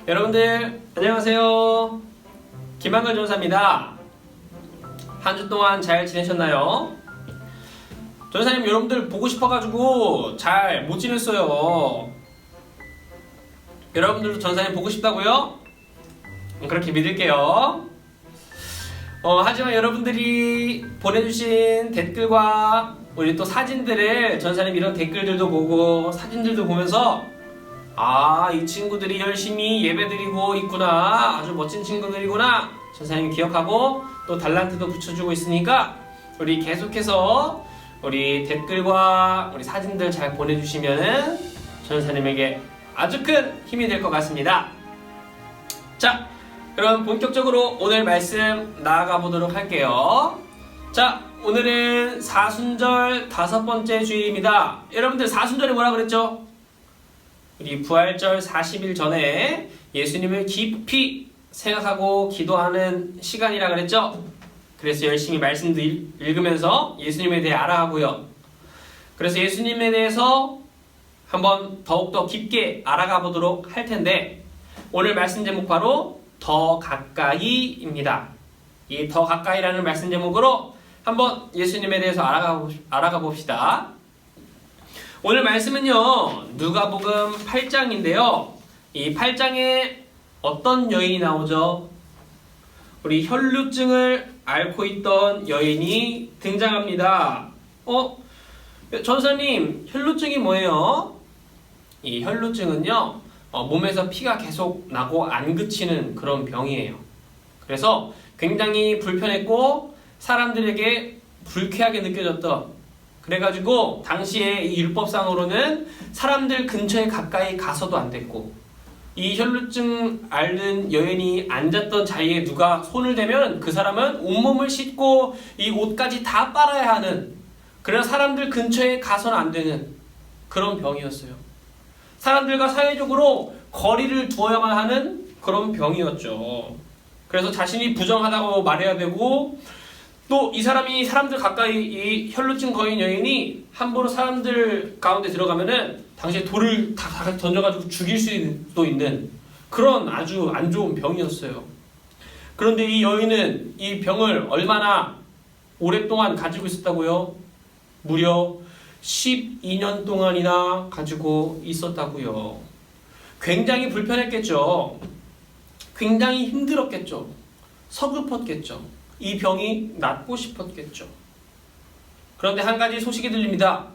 여러분들 안녕하세요. 김한근 전사입니다. 한 주 동안 잘 지내셨나요? 전사님 여러분들 보고 싶어가지고 잘 못 지냈어요. 여러분들도 전사님 보고 싶다고요? 그렇게 믿을게요. 하지만 여러분들이 보내주신 댓글과 우리 또 사진들을 전사님 이런 댓글들도 보고 사진들도 보면서 이 친구들이 열심히 예배드리고 있구나, 아주 멋진 친구들이구나 전사님이 기억하고 또 달란트도 붙여주고 있으니까 우리 계속해서 우리 댓글과 우리 사진들 잘 보내주시면은 전사님에게 아주 큰 힘이 될 것 같습니다. 자, 그럼 본격적으로 오늘 말씀 나아가 보도록 할게요. 자, 오늘은 사순절 5번째 주일입니다. 여러분들 사순절에 뭐라 그랬죠? 우리 부활절 40일 전에 예수님을 깊이 생각하고 기도하는 시간이라 그랬죠? 그래서 열심히 말씀도 읽으면서 예수님에 대해 알아가고요. 그래서 예수님에 대해서 한번 더욱더 깊게 알아가 보도록 할 텐데, 오늘 말씀 제목 바로 더 가까이입니다. 이 더 가까이라는 말씀 제목으로 한번 예수님에 대해서 알아가 봅시다. 오늘 말씀은요, 누가복음 8장인데요. 이 8장에 어떤 여인이 나오죠? 우리 혈루증을 앓고 있던 여인이 등장합니다. 전사님, 혈루증이 뭐예요? 이 혈루증은요, 몸에서 피가 계속 나고 안 그치는 그런 병이에요. 그래서 굉장히 불편했고 사람들에게 불쾌하게 느껴졌던, 그래가지고 당시에 이 율법상으로는 사람들 근처에 가까이 가서도 안 됐고, 이 혈루증 앓는 여인이 앉았던 자리에 누가 손을 대면 그 사람은 온몸을 씻고 이 옷까지 다 빨아야 하는, 그래서 사람들 근처에 가서는 안 되는 그런 병이었어요. 사람들과 사회적으로 거리를 두어야만 하는 그런 병이었죠. 그래서 자신이 부정하다고 말해야 되고, 또 이 사람이 사람들 가까이, 이 혈루증 거인 여인이 함부로 사람들 가운데 들어가면은 당시에 돌을 다 던져가지고 죽일 수도 있는 그런 아주 안 좋은 병이었어요. 그런데 이 여인은 이 병을 얼마나 오랫동안 가지고 있었다고요? 무려 12년 동안이나 가지고 있었다고요. 굉장히 불편했겠죠. 굉장히 힘들었겠죠. 서글펐겠죠. 이 병이 낫고 싶었겠죠. 그런데 한 가지 소식이 들립니다.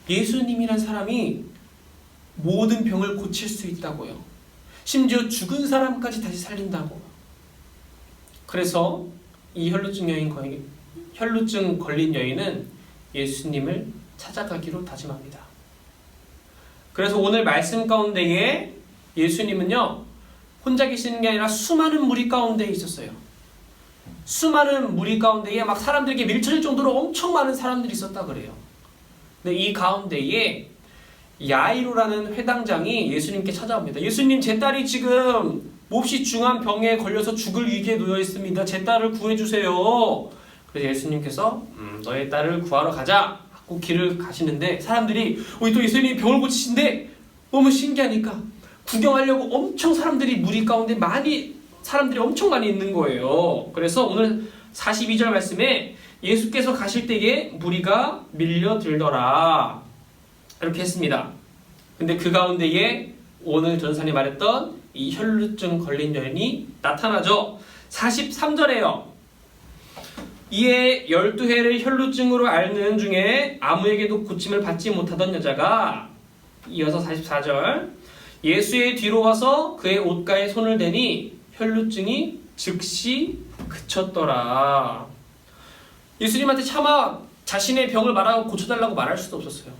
예수님이란 사람이 모든 병을 고칠 수 있다고요. 심지어 죽은 사람까지 다시 살린다고. 그래서 이 혈루증 걸린 여인은 예수님을 찾아가기로 다짐합니다. 그래서 오늘 말씀 가운데에 예수님은요, 혼자 계시는 게 아니라 수많은 무리 가운데 있었어요. 수많은 무리 가운데에 막 사람들에게 밀쳐질 정도로 엄청 많은 사람들이 있었다 그래요. 근데 이 가운데에 야이로라는 회당장이 예수님께 찾아옵니다. 예수님, 제 딸이 지금 몹시 중한 병에 걸려서 죽을 위기에 놓여 있습니다. 제 딸을 구해주세요. 그래서 예수님께서 너의 딸을 구하러 가자 하고 길을 가시는데, 사람들이 또 예수님이 병을 고치신데 너무 신기하니까 구경하려고 엄청 사람들이 무리 가운데 사람들이 엄청 많이 있는 거예요. 그래서 오늘 42절 말씀에 예수께서 가실 때에 무리가 밀려들더라 이렇게 했습니다. 근데 그 가운데에 오늘 전사님 말했던 이 혈루증 걸린 여인이 나타나죠. 43절에요. 이에 12해를 혈루증으로 앓는 중에 아무에게도 고침을 받지 못하던 여자가, 이어서 44절, 예수의 뒤로 와서 그의 옷가에 손을 대니 혈루증이 즉시 그쳤더라. 예수님한테 차마 자신의 병을 말하고 고쳐달라고 말할 수도 없었어요.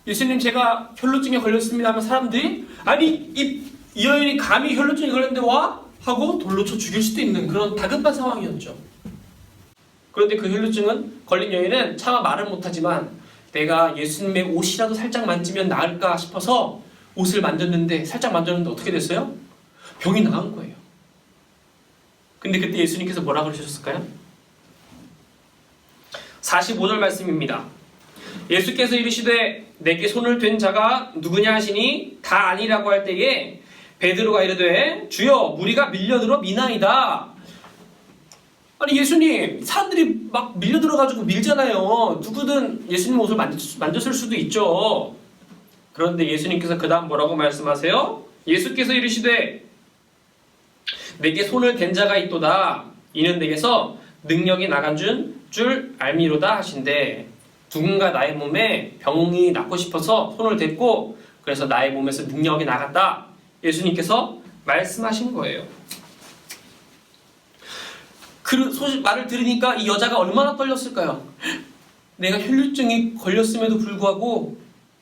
예수님, 제가 혈루증에 걸렸습니다 하면 사람들이 아니 이 여인이 감히 혈루증에 걸렸는데 와? 하고 돌로 쳐 죽일 수도 있는 그런 다급한 상황이었죠. 그런데 그 혈루증은 걸린 여인은 차마 말을 못하지만 내가 예수님의 옷이라도 살짝 만지면 나을까 싶어서 옷을 만졌는데, 살짝 만졌는데 어떻게 됐어요? 병이 나은 거예요. 근데 그때 예수님께서 뭐라 그러셨을까요? 45절 말씀입니다. 예수께서 이르시되 내게 손을 댄 자가 누구냐 하시니 다 아니라고 할 때에 베드로가 이르되 주여 무리가 밀려들어 미나이다. 아니 예수님, 사람들이 막 밀려들어가지고 밀잖아요. 누구든 예수님 옷을 만졌을 수도 있죠. 그런데 예수님께서 그 다음 뭐라고 말씀하세요? 예수께서 이르시되 내게 손을 댄 자가 있도다. 이는 내게서 능력이 나간 줄 알미로다 하신대. 누군가 나의 몸에 병이 낫고 싶어서 손을 댔고 그래서 나의 몸에서 능력이 나갔다. 예수님께서 말씀하신 거예요. 그 말을 들으니까 이 여자가 얼마나 떨렸을까요? 내가 혈류증이 걸렸음에도 불구하고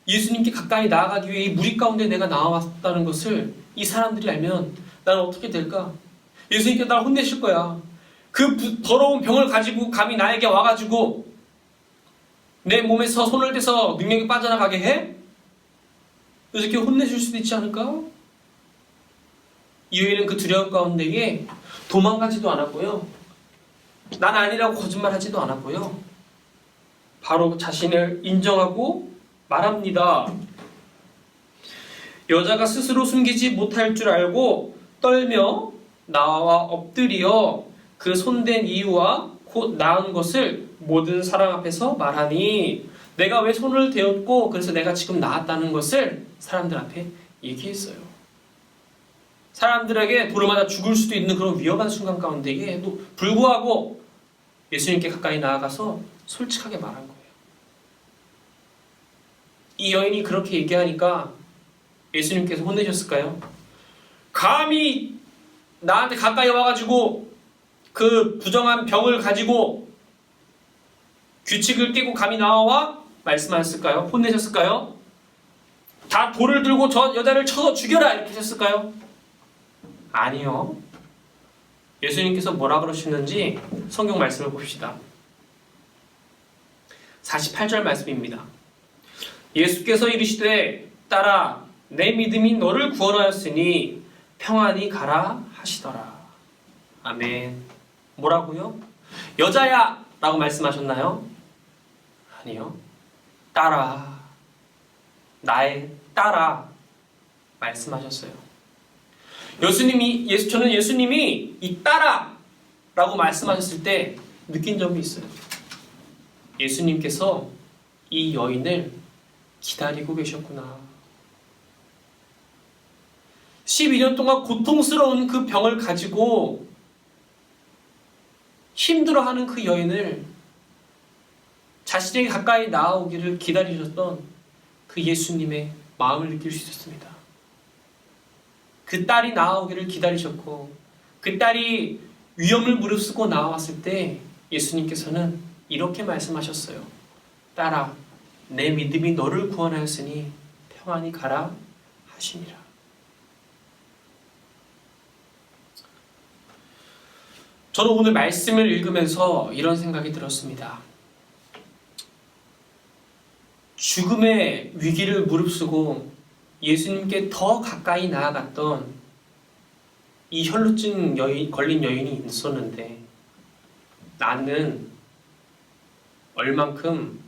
예수님께 가까이 나아가기 위해 이 무리 가운데 내가 나와왔다는 것을 이 사람들이 알면 나는 어떻게 될까? 예수님께 나를 혼내실 거야. 그 더러운 병을 가지고 감히 나에게 와가지고 내 몸에서 손을 대서 능력이 빠져나가게 해? 이렇게 혼내실 수도 있지 않을까? 이 여인은 그 두려움 가운데에 도망가지도 않았고요. 난 아니라고 거짓말하지도 않았고요. 바로 자신을 인정하고 말합니다. 여자가 스스로 숨기지 못할 줄 알고 떨며 나와 엎드려 그 손댄 이유와 곧 나은 것을 모든 사람 앞에서 말하니 내가 왜 손을 대었고 그래서 내가 지금 나았다는 것을 사람들 앞에 얘기했어요. 사람들에게 돌을 맞아 죽을 수도 있는 그런 위험한 순간 가운데에도 불구하고 예수님께 가까이 나아가서 솔직하게 말한 거예요. 이 여인이 그렇게 얘기하니까 예수님께서 혼내셨을까요? 감히 나한테 가까이 와가지고 그 부정한 병을 가지고 규칙을 깨고 감히 나와 말씀하셨을까요? 혼내셨을까요? 다 돌을 들고 저 여자를 쳐서 죽여라 이렇게 하셨을까요? 아니요. 예수님께서 뭐라 그러시는지 성경 말씀을 봅시다. 48절 말씀입니다. 예수께서 이르시되 딸아 내 믿음이 너를 구원하였으니 평안히 가라 하시더라. 아멘. 뭐라고요? 여자야 라고 말씀하셨나요? 아니요. 딸아, 나의 딸아 말씀하셨어요. 저는 예수님이 이 딸아 라고 말씀하셨을 때 느낀 점이 있어요. 예수님께서 이 여인을 기다리고 계셨구나. 12년 동안 고통스러운 그 병을 가지고 힘들어하는 그 여인을 자신에게 가까이 나아오기를 기다리셨던 그 예수님의 마음을 느낄 수 있었습니다. 그 딸이 나아오기를 기다리셨고 그 딸이 위험을 무릅쓰고 나왔을 때 예수님께서는 이렇게 말씀하셨어요. 딸아, 내 믿음이 너를 구원하였으니 평안히 가라 하시니라. 저는 오늘 말씀을 읽으면서 이런 생각이 들었습니다. 죽음의 위기를 무릅쓰고 예수님께 더 가까이 나아갔던 이 혈루증 걸린 여인이 있었는데 나는 얼만큼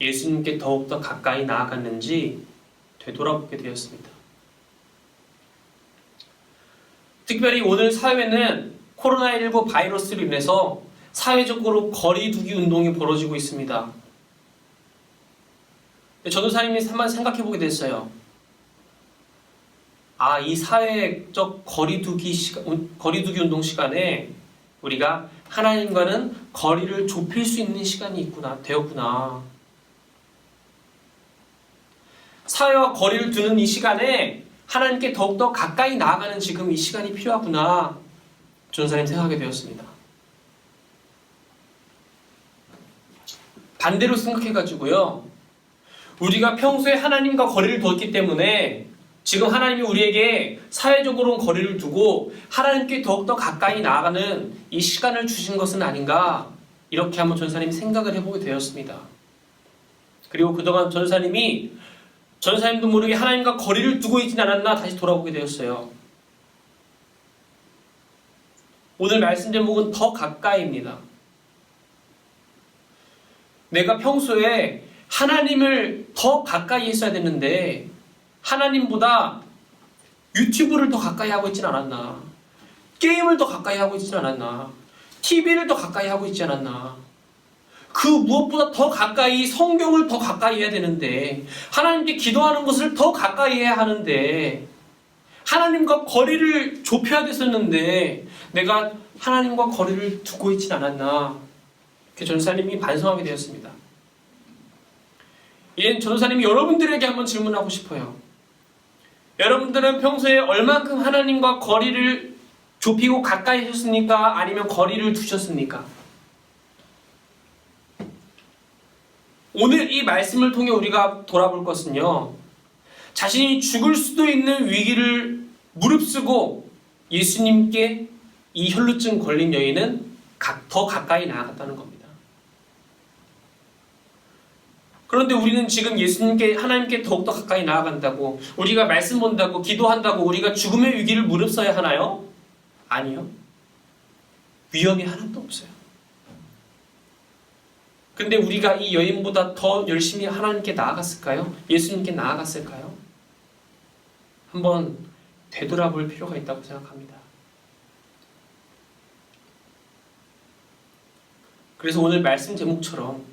예수님께 더욱더 가까이 나아갔는지 되돌아보게 되었습니다. 특별히 오늘 사회는 코로나19 바이러스로 인해서 사회적으로 거리두기 운동이 벌어지고 있습니다. 전도사님이 한번 생각해보게 됐어요. 이 사회적 거리두기 운동 시간에 우리가 하나님과는 거리를 좁힐 수 있는 시간이 되었구나. 사회와 거리를 두는 이 시간에 하나님께 더욱더 가까이 나아가는 지금 이 시간이 필요하구나. 전도사님 생각하게 되었습니다. 반대로 생각해가지고요. 우리가 평소에 하나님과 거리를 두었기 때문에 지금 하나님이 우리에게 사회적으로 거리를 두고 하나님께 더욱더 가까이 나아가는 이 시간을 주신 것은 아닌가, 이렇게 한번 전사님이 생각을 해보게 되었습니다. 그리고 그동안 전사님도 모르게 하나님과 거리를 두고 있진 않았나 다시 돌아보게 되었어요. 오늘 말씀 제목은 더 가까이입니다. 내가 평소에 하나님을 더 가까이 했어야 됐는데 하나님보다 유튜브를 더 가까이 하고 있진 않았나? 게임을 더 가까이 하고 있진 않았나? TV를 더 가까이 하고 있지 않았나? 그 무엇보다 더 가까이 성경을 더 가까이 해야 되는데, 하나님께 기도하는 것을 더 가까이 해야 하는데, 하나님과 거리를 좁혀야 됐었는데 내가 하나님과 거리를 두고 있진 않았나? 이렇게 전도사님이 반성하게 되었습니다. 이젠 전도사님이 여러분들에게 한번 질문하고 싶어요. 여러분들은 평소에 얼만큼 하나님과 거리를 좁히고 가까이 하셨습니까? 아니면 거리를 두셨습니까? 오늘 이 말씀을 통해 우리가 돌아볼 것은요, 자신이 죽을 수도 있는 위기를 무릅쓰고 예수님께 이 혈루증 걸린 여인은 더 가까이 나아갔다는 겁니다. 그런데 우리는 지금 예수님께, 하나님께 더욱더 가까이 나아간다고, 우리가 말씀 본다고, 기도한다고 우리가 죽음의 위기를 무릅써야 하나요? 아니요. 위험이 하나도 없어요. 근데 우리가 이 여인보다 더 열심히 하나님께 나아갔을까요? 예수님께 나아갔을까요? 한번 되돌아볼 필요가 있다고 생각합니다. 그래서 오늘 말씀 제목처럼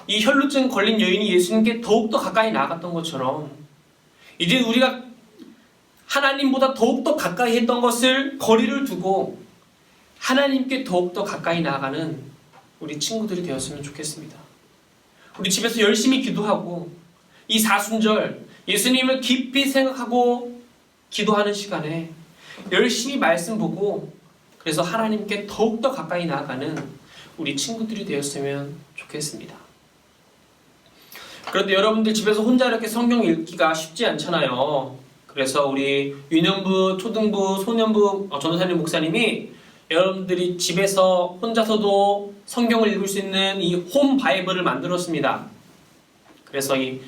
이 혈루증 걸린 여인이 예수님께 더욱더 가까이 나아갔던 것처럼, 이제 우리가 하나님보다 더욱더 가까이 했던 것을 거리를 두고 하나님께 더욱더 가까이 나아가는 우리 친구들이 되었으면 좋겠습니다. 우리 집에서 열심히 기도하고 이 사순절 예수님을 깊이 생각하고 기도하는 시간에 열심히 말씀 보고, 그래서 하나님께 더욱더 가까이 나아가는 우리 친구들이 되었으면 좋겠습니다. 그런데 여러분들 집에서 혼자 이렇게 성경 읽기가 쉽지 않잖아요. 그래서 우리 유년부, 초등부, 소년부 전도사님 목사님이 여러분들이 집에서 혼자서도 성경을 읽을 수 있는 이 홈 바이블을 만들었습니다. 그래서 이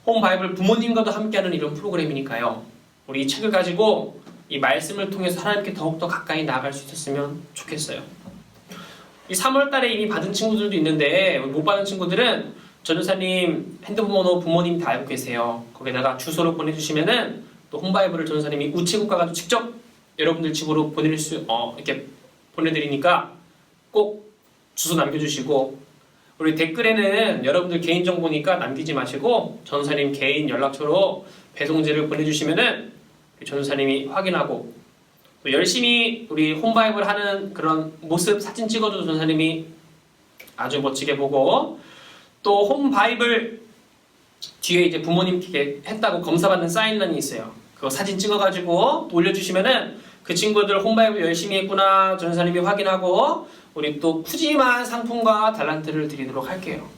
홈 바이블 부모님과도 함께하는 이런 프로그램이니까요, 우리 이 책을 가지고 이 말씀을 통해서 하나님께 더욱더 가까이 나아갈 수 있었으면 좋겠어요. 이 3월 달에 이미 받은 친구들도 있는데, 못 받은 친구들은 전도사님 핸드폰 번호 부모님 다 알고 계세요. 거기다가 주소를 보내주시면은 또 홈바이블을 전도사님이 우체국 가가지고 직접 여러분들 집으로 이렇게 보내드리니까 꼭 주소 남겨주시고, 우리 댓글에는 여러분들 개인정보니까 남기지 마시고 전도사님 개인 연락처로 배송지를 보내주시면은 전도사님이 확인하고, 또 열심히 우리 홈바이블 하는 그런 모습 사진 찍어도 전도사님이 아주 멋지게 보고, 또 홈바이블 뒤에 이제 부모님께 했다고 검사받는 사인란이 있어요. 그거 사진 찍어가지고 또 올려주시면은 그 친구들 홈바이블 열심히 했구나 전도사님이 확인하고, 우리 또 푸짐한 상품과 달란트를 드리도록 할게요.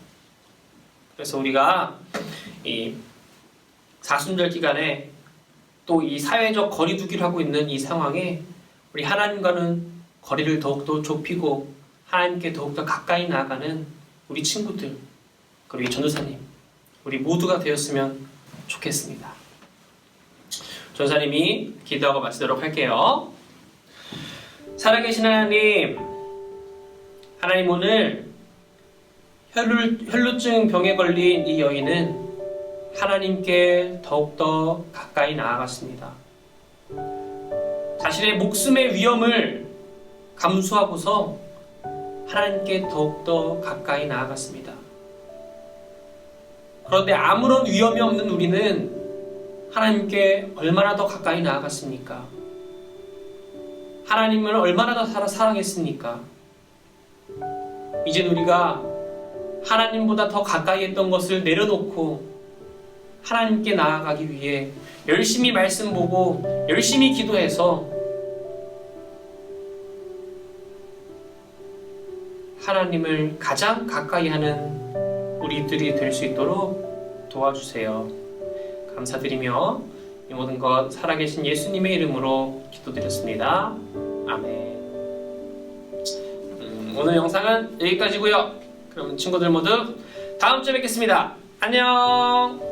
그래서 우리가 이 사순절 기간에 또 이 사회적 거리두기를 하고 있는 이 상황에 우리 하나님과는 거리를 더욱더 좁히고 하나님께 더욱더 가까이 나아가는 우리 친구들, 그리고 이 전도사님, 우리 모두가 되었으면 좋겠습니다. 전도사님이 기도하고 마치도록 할게요. 살아계신 하나님, 하나님 오늘 혈루증 병에 걸린 이 여인은 하나님께 더욱더 가까이 나아갔습니다. 자신의 목숨의 위험을 감수하고서 하나님께 더욱더 가까이 나아갔습니다. 그런데 아무런 위험이 없는 우리는 하나님께 얼마나 더 가까이 나아갔습니까? 하나님을 얼마나 더 사랑했습니까? 이젠 우리가 하나님보다 더 가까이 했던 것을 내려놓고 하나님께 나아가기 위해 열심히 말씀 보고 열심히 기도해서 하나님을 가장 가까이 하는 우리들이 될 수 있도록 도와주세요. 감사드리며 이 모든 것 살아계신 예수님의 이름으로 기도드렸습니다. 아멘. 오늘 영상은 여기까지고요. 그럼 친구들 모두 다음 주에 뵙겠습니다. 안녕.